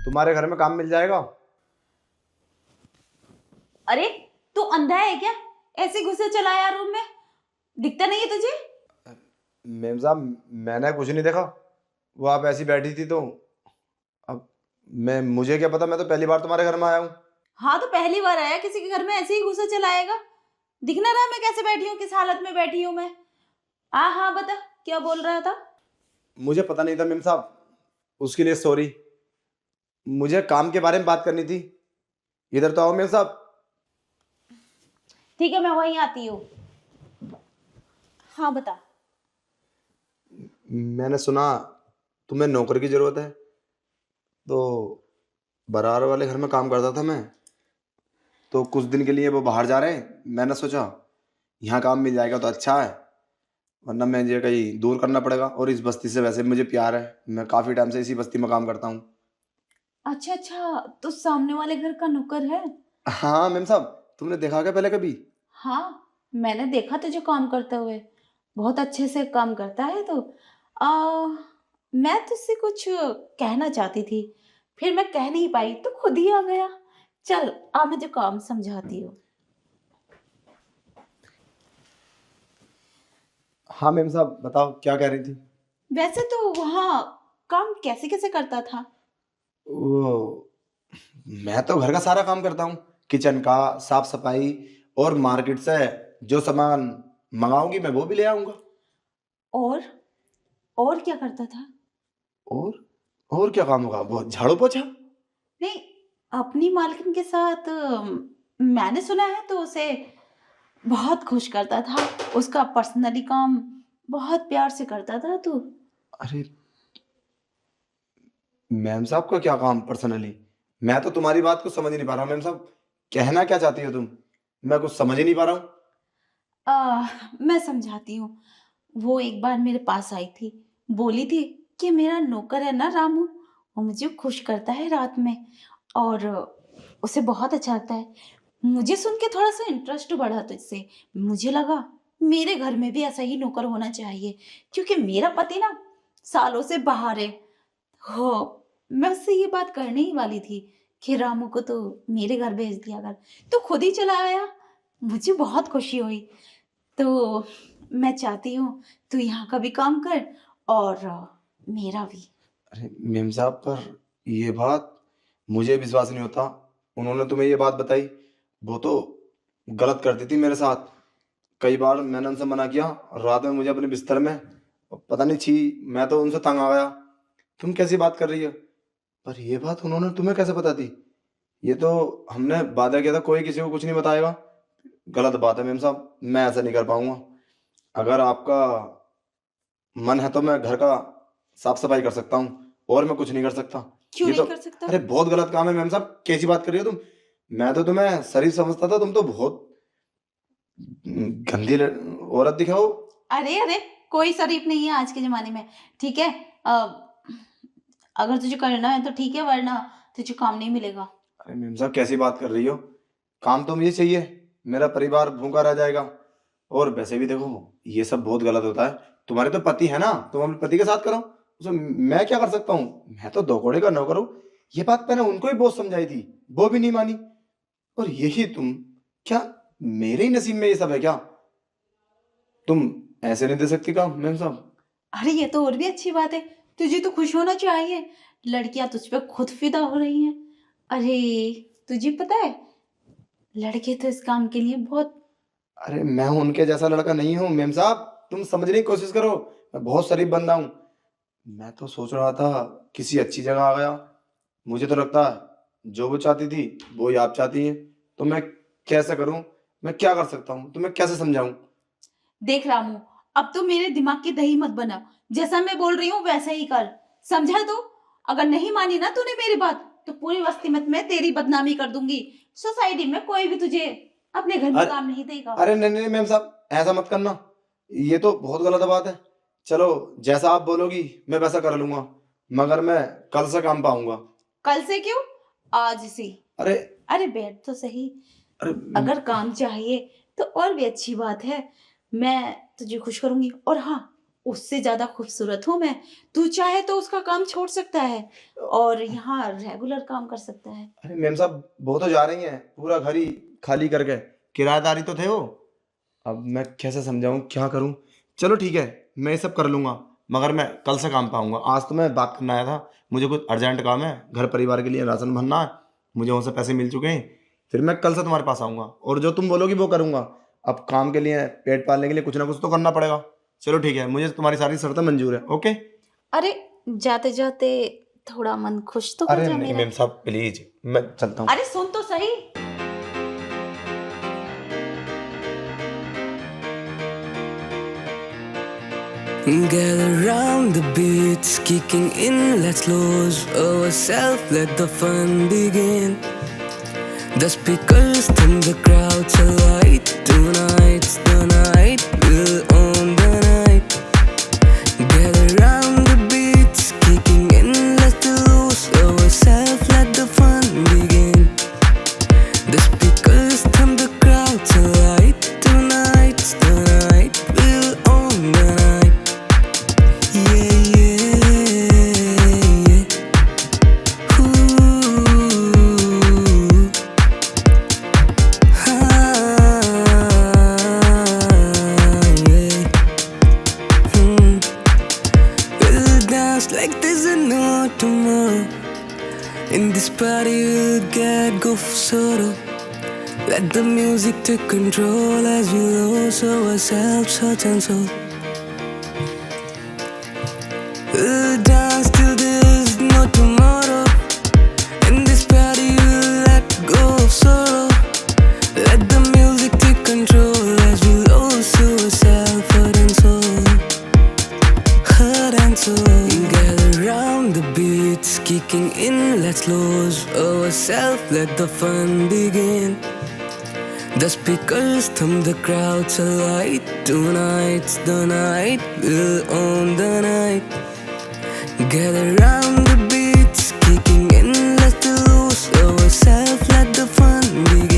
तुम्हारे घर में काम मिल जाएगा। अरे तू अंधा है क्या? ऐसे घुसे चला आया रूम में, दिखता नहीं है तुझे? मेम साहब, मैंने कुछ नहीं देखा। वो आप ऐसी बैठी थी तो अब मुझे क्या पता, मैं तो पहली बार तुम्हारे घर में आया हूँ। हाँ तो पहली बार आया किसी के घर में, ऐसे ही घुसे चला आएगा? दिख ना रहा मैं कैसे बैठी हूँ, किस हालत में बैठी हूँ मैं? हाँ हाँ बता, क्या बोल रहा था? मुझे पता नहीं था मेम साहब, उसके लिए सॉरी। मुझे काम के बारे में बात करनी थी। इधर तो आओ मेम साहब। ठीक है मैं वहीं आती हूँ। हाँ बता। मैंने सुना तुम्हें नौकर की जरूरत है, तो बरार वाले घर में काम करता था मैं, तो कुछ दिन के लिए वो बाहर जा रहे हैं। मैंने सोचा यहाँ काम मिल जाएगा तो अच्छा है, वरना मुझे कहीं दूर करना पड़ेगा। और इस बस्ती से वैसे भी मुझे प्यार है, मैं काफ़ी टाइम से इसी बस्ती में काम करता हूँ। अच्छा अच्छा, तो सामने वाले घर का नौकर है? हाँ मेम साहब, तुमने देखा क्या पहले कभी? हाँ मैंने देखा तुझे काम करते हुए, बहुत अच्छे से काम करता है तो। मैं तुझसे कुछ कहना चाहती थी, फिर मैं कह नहीं पाई तो खुद ही आ गया। चल आ मैं जो काम समझाती हूँ। हाँ मेम साहब, बताओ क्या कह रही थी? वैसे तो वहाँ काम कैसे कैसे करता था? वो मैं तो घर का सारा काम करता हूँ, किचन का, साफ सफाई, और मार्केट से जो सामान मंगाऊंगी मैं वो भी ले आऊंगा। और और क्या करता था? और और क्या काम होगा, वो झाड़ू पोछा। नहीं, अपनी मालकिन के साथ मैंने सुना है तो उसे बहुत खुश करता था, उसका पर्सनली काम बहुत प्यार से करता था तू। अरे मैम साहब का क्या काम पर्सनली? मैं तो तुम्हारी बात को समझ ही नहीं पा रहा हूँ मैम साहब। कहना क्या चाहती हो तुम? मैं कुछ समझ ही नहीं पा रहा हूँ। मैं समझाती हूँ। वो एक बार मेरे पास आई थी, बोली थी कि मेरा नौकर है ना रामू, वो मुझे खुश करता है रात में, और उसे बहुत अच्छा लगता है। मुझे सुन के थोड़ा सा इंटरेस्ट बढ़ा तुझसे। मुझे लगा मेरे घर में भी ऐसा ही नौकर होना चाहिए, क्योंकि मेरा पति ना सालों से बाहर है। हो, मैं उससे ये बात करने ही वाली थी कि रामू को तो मेरे घर भेज दिया कर, तो खुद ही चला आया। मुझे बहुत खुशी हुई। तो मैं चाहती हूँ तू यहाँ का भी काम कर और मेरा भी। अरे मेम साहब, पर ये बात मुझे विश्वास नहीं होता। उन्होंने तुम्हें ये बात बताई, वो तो गलत करती थी मेरे साथ। कई बार मैंने उनसे मना किया, रात में मुझे अपने बिस्तर में, पता नहीं, छी, मैं तो उनसे तंग आ गया। तुम कैसी बात कर रही हो? पर ये बात उन्होंने तुम्हें कैसे बता दी? ये तो हमने वादा किया था कोई किसी को कुछ नहीं बताएगा। गलत बात है मेम साहब, मैं ऐसा नहीं कर पाऊंगा। अगर आपका मन है तो मैं घर का साफ सफाई कर सकता हूँ, और मैं कुछ नहीं कर सकता। क्यों ये तो, नहीं कर सकता? अरे बहुत गलत काम है मेम साहब, कैसी बात कर रही हो तुम? मैं तो तुम्हें शरीफ समझता था, तुम तो बहुत गंदी औरत दिखाओ। अरे अरे, कोई शरीफ नहीं है आज के जमाने में। ठीक है, अगर तुझे करना है तो ठीक है, वरना तुझे काम नहीं मिलेगा। अरे मेम साहब, कैसी बात कर रही हो? काम तो मुझे चाहिए, मेरा परिवार भूखा रह जाएगा। और वैसे भी देखो, ये सब बहुत गलत होता है। तुम्हारे तो पति है ना, तुम अपने पति के साथ करो। उसमें मैं क्या कर सकता हूँ? मैं तो दो घोड़े का नौकर हूँ। ये बात मैंने उनको ही बहुत समझाई थी, वो भी नहीं मानी। और यही तुम, क्या मेरे ही नसीब में ये सब है क्या? तुम ऐसे नहीं दे सकती काम मैम साहब। अरे ये तो और भी अच्छी बात है, तुझे तो खुश होना चाहिए। लड़कियां तुझ पे खुद फिदा हो रही हैं। अरे तुझे पता है, लड़के तो इस काम के लिए बहुत। अरे मैं उनके जैसा लड़का नहीं हूँ मेम साहब, तुम समझने की कोशिश करो। मैं बहुत शरीफ बंदा हूँ। मैं तो सोच रहा था किसी अच्छी जगह आ गया। मुझे तो लगता है जो वो चाहती थी वो ही आप चाहती हैं। तो मैं कैसे करूं? मैं क्या कर सकता हूं? तुम्हें कैसे समझाऊं? देख रामू, अब तो मेरे दिमाग की दही मत बना, जैसा मैं बोल रही हूँ वैसा ही कर। समझा तू? अगर नहीं मानी ना तूने मेरी बात, तो पूरी बस्ती में मैं तेरी बदनामी कर दूंगी। सोसाइटी में कोई भी तुझे अपने घर में अरे काम नहीं देगा। अरे नहीं नहीं मैम साहब, ऐसा मत करना। ये तो बहुत गलत बात है। चलो, जैसा आप बोलोगी मैं वैसा कर लूंगा, मगर मैं कल से काम पाऊंगा। कल से क्यों, आज से। अरे अरे बैठ तो सही। अरे अगर काम चाहिए तो और भी अच्छी बात है, मैं तुझे खुश करूंगी। और हाँ, उससे ज्यादा खूबसूरत हूँ मैं। तू चाहे तो उसका काम छोड़ सकता है और यहाँ रेगुलर काम कर सकता है। अरे मेम साहब, वो तो जा रही हैं पूरा घर ही खाली करके, किराएदारी तो थे वो। अब मैं कैसे समझाऊं, क्या करूं? चलो ठीक है, मैं ये सब कर लूंगा, मगर मैं कल से काम पाऊंगा। आज तो मैं बात करने आया था, मुझे कुछ अर्जेंट काम है, घर परिवार के लिए राशन भरना है, मुझे वहाँ से पैसे मिल चुके हैं। फिर मैं कल से तुम्हारे पास आऊंगा और जो तुम बोलोगी वो करूंगा। अब काम के लिए, पेट पालने के लिए कुछ ना कुछ तो करना पड़ेगा। चलो ठीक है, मुझे तुम्हारी सारी शर्तें मंजूर है। ओके। अरे जाते जाते थोड़ा मन खुश तो हो अरे जा नहीं मेरा। मेम साहब, प्लीज मैं चलता हूँ। अरे सुन तो सही। Gather round the beats, kicking in, let's lose ourselves, let the fun begin. The speakers thumb the crowds alight. Tonight's the night, we'll own the night. Gather round the beats, kicking in, let's lose ourselves, let the fun begin. The speakers thumb the crowds alight. Tonight's the night, we'll own the night. Yeah, yeah, yeah. Ooh. We'll dance like there's no tomorrow. In this party we'll go for sorrow. Let the music take control as we lose ourselves, heart and soul. We'll dance till there's no tomorrow. In this party we'll let go of sorrow. Let the music take control as we lose ourselves, heart and soul. Heart and soul. Gather round the beats, kicking in, let's lose ourselves, let the fun begin. The speakers thumb the crowds alight. Tonight's the night, we'll own the night. Gather round the beats, kicking in, let's lose ourselves, let the fun begin.